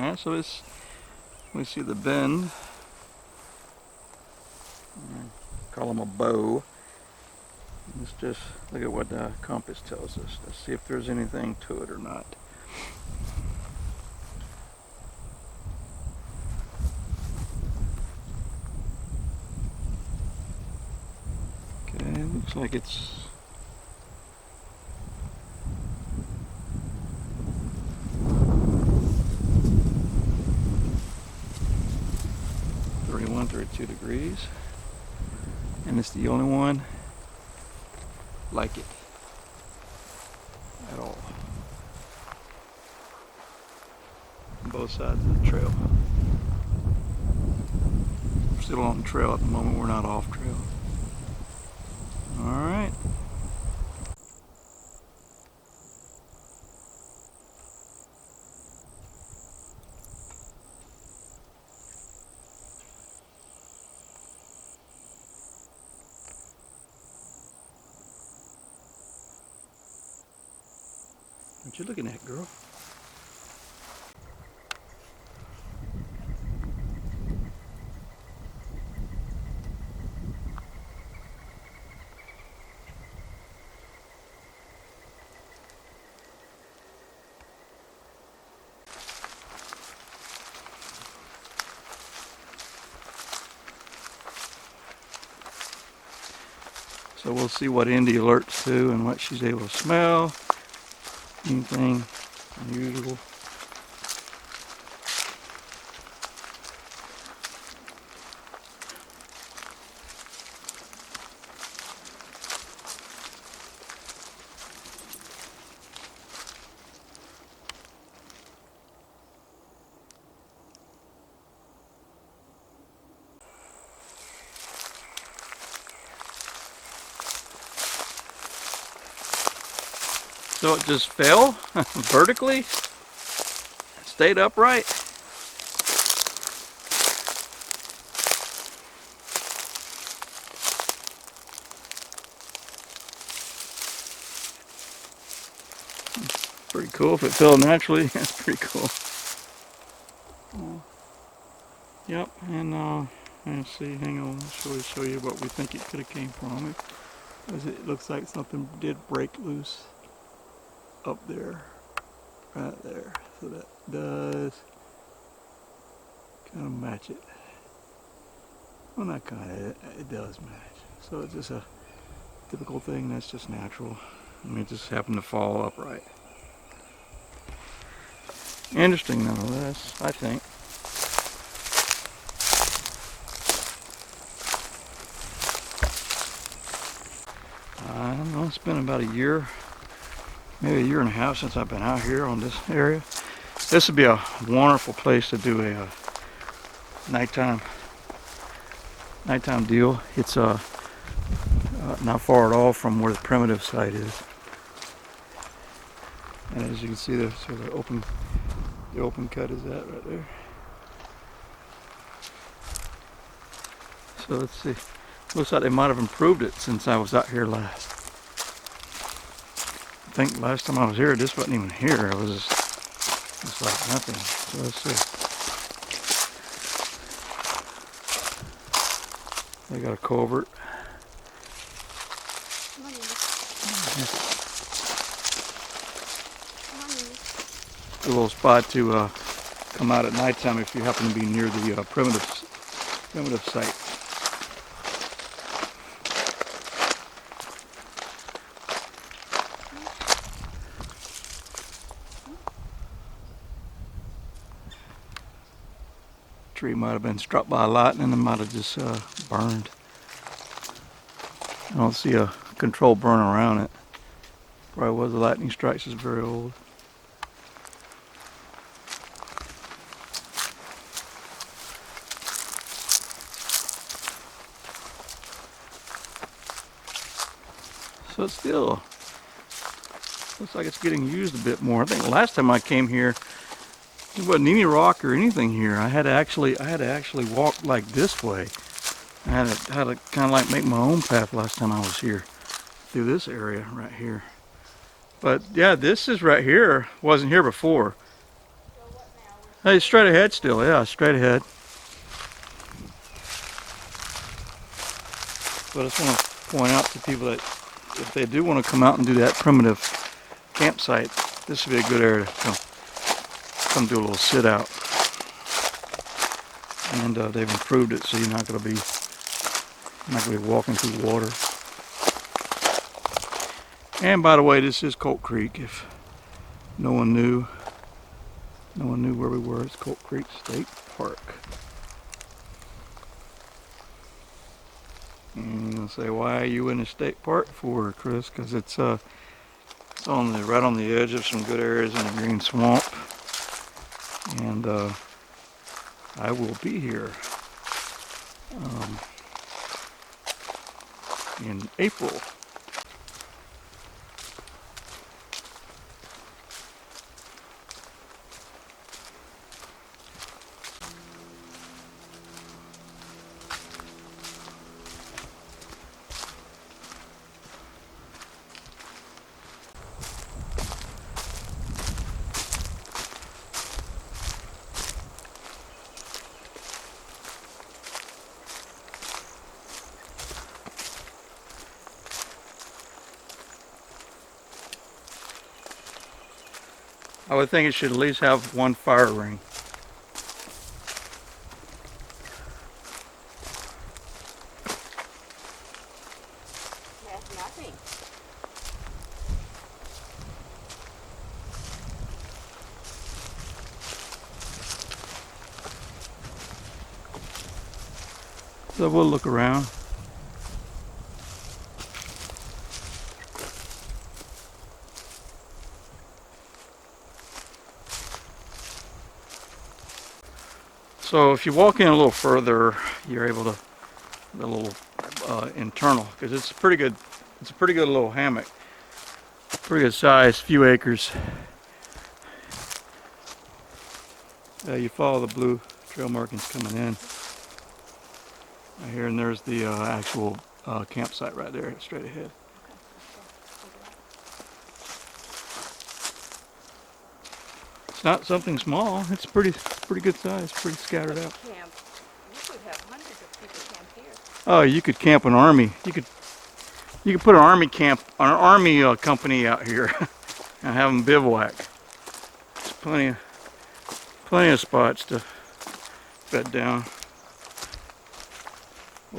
Alright, so we see the bend. Call them a bow. Let's just look at what the compass tells us. Let's see if there's anything to it or not. Okay, looks like it's 32 degrees, and it's the only one like it at all on both sides of the trail. We're still on the trail at the moment, we're not off trail. Alright. What you looking at, girl? So we'll see what Indy alerts to and what she's able to smell. Anything unusual. So it just fell vertically, stayed upright. Pretty cool if it fell naturally. That's pretty cool. Yep, and let's see, hang on, I'll show you what we think it could have came from. It looks like something did break loose up there, right there. So that does kind of match it. Well, not kind of, it does match. So it's just a typical thing that's just natural. I mean, it just happened to fall upright. Interesting nonetheless, I think. I don't know, it's been about a year, maybe a year and a half since I've been out here on this area. This would be a wonderful place to do a nighttime deal. It's not far at all from where the primitive site is. And as you can see, the open cut is that right there. So let's see. Looks like they might have improved it since I was out here last. I think last time I was here, this wasn't even here. It was just like nothing. So let's see. They got a culvert. A little spot to come out at nighttime if you happen to be near the primitive site. Tree might have been struck by lightning and it might have just burned. I don't see a controlled burn around it. Probably was a lightning strike, it's very old. So it still looks like it's getting used a bit more. I think last time I came here, there wasn't any rock or anything here. I had to actually walk like this way. I had to kind of like make my own path last time I was here through this area right here. But yeah, this is right here. Wasn't here before. Hey, straight ahead still, yeah, straight ahead. But I just want to point out to people that if they do want to come out and do that primitive campsite, this would be a good area to come do a little sit out. And they've improved it so you're not going to be walking through water. And by the way, this is Colt Creek. If no one knew where we were, it's Colt Creek State Park. And you're gonna say, why are you in a state park for, Chris? Because it's right on the edge of some good areas in the green swamp, and I will be here in April. I would think it should at least have one fire ring. That's nothing. So we'll look around. So if you walk in a little further, you're able to a little internal, because it's a pretty good little hammock, pretty good size, few acres. You follow the blue trail markings coming in right here, and there's the actual campsite right there, straight ahead. It's not something small. It's pretty good size, pretty scattered out. Camp. You could have hundreds of people camp here. Oh, you could camp an army. You could put an army company out here and have them bivouac. There's plenty of spots to bed down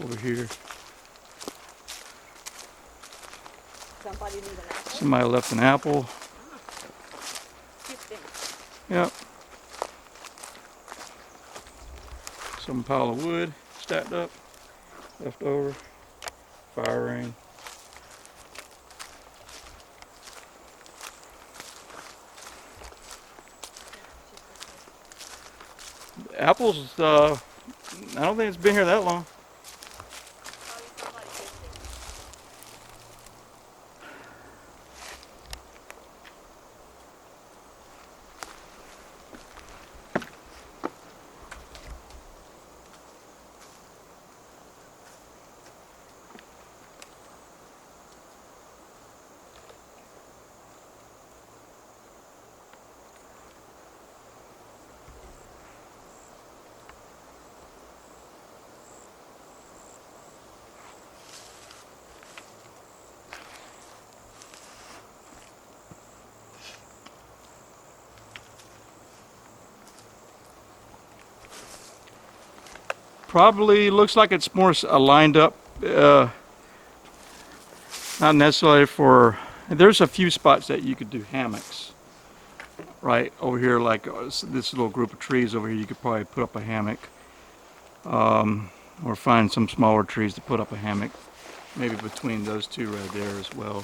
over here. Somebody leave an apple? Somebody left an apple. Yep. Some pile of wood stacked up, left over, fire ring. Apples, I don't think it's been here that long. Probably looks like it's more lined up, not necessarily for, there's a few spots that you could do hammocks. Right over here, like this little group of trees over here, you could probably put up a hammock. Or find some smaller trees to put up a hammock. Maybe between those two right there as well.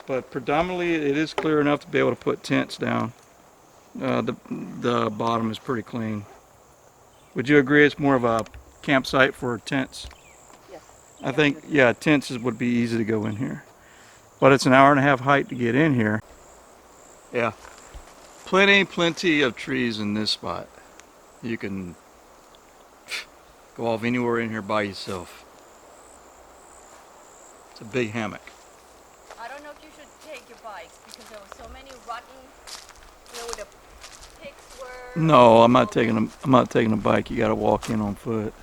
But predominantly it is clear enough to be able to put tents down. The bottom is pretty clean. Would you agree it's more of a campsite for tents? Yes. I think, yeah, tents would be easy to go in here. But it's an hour and a half hike to get in here. Yeah. Plenty of trees in this spot. You can go off anywhere in here by yourself. It's a big hammock. I don't know if you should take your bikes because there were so many rotten, with the picks were. No, I'm not taking a bike. You got to walk in on foot.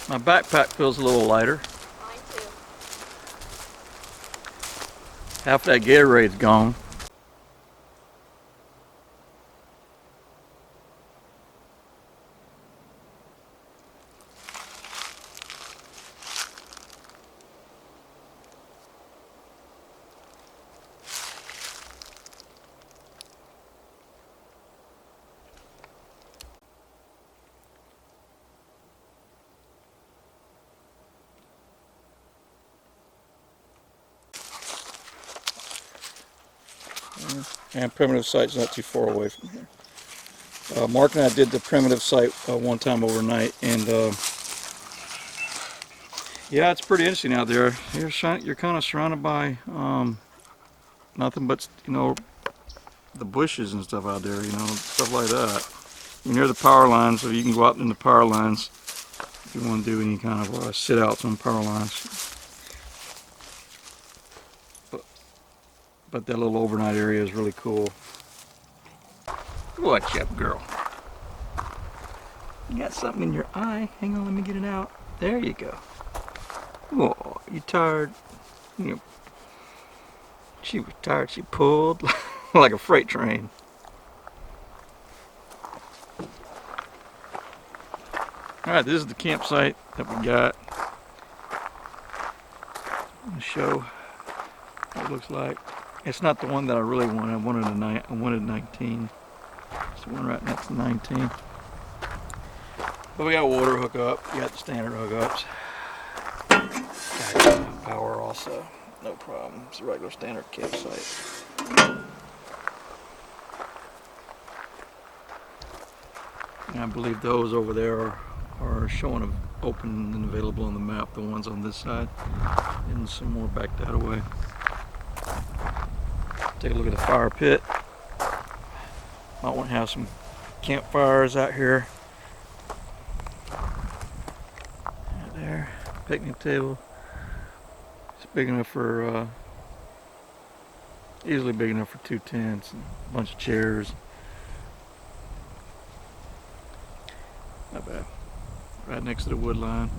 My backpack feels a little lighter. Mine too. Half that Gatorade's gone. And primitive site's not too far away from here. Mark and I did the primitive site one time overnight, and yeah, it's pretty interesting out there. You're kind of surrounded by nothing but, you know, the bushes and stuff out there, you know, stuff like that. You're near the power lines, so you can go out in the power lines if you want to do any kind of sit outs on power lines. But that little overnight area is really cool. What's up, girl? You got something in your eye. Hang on, let me get it out. There you go. Oh, you tired? You know, she was tired. She pulled like a freight train. All right, this is the campsite that we got. I'm gonna show what it looks like. It's not the one that I really wanted. I wanted 19. It's the one right next to 19. But we got a water hookup. We got the standard hookups. Got power also. No problem. It's a regular standard campsite. And I believe those over there are showing open and available on the map. The ones on this side, and some more back that way. Take a look at the fire pit. Might want to have some campfires out here. Right there, picnic table. It's big enough for, easily big enough for 2 tents and a bunch of chairs. Not bad. Right next to the wood line.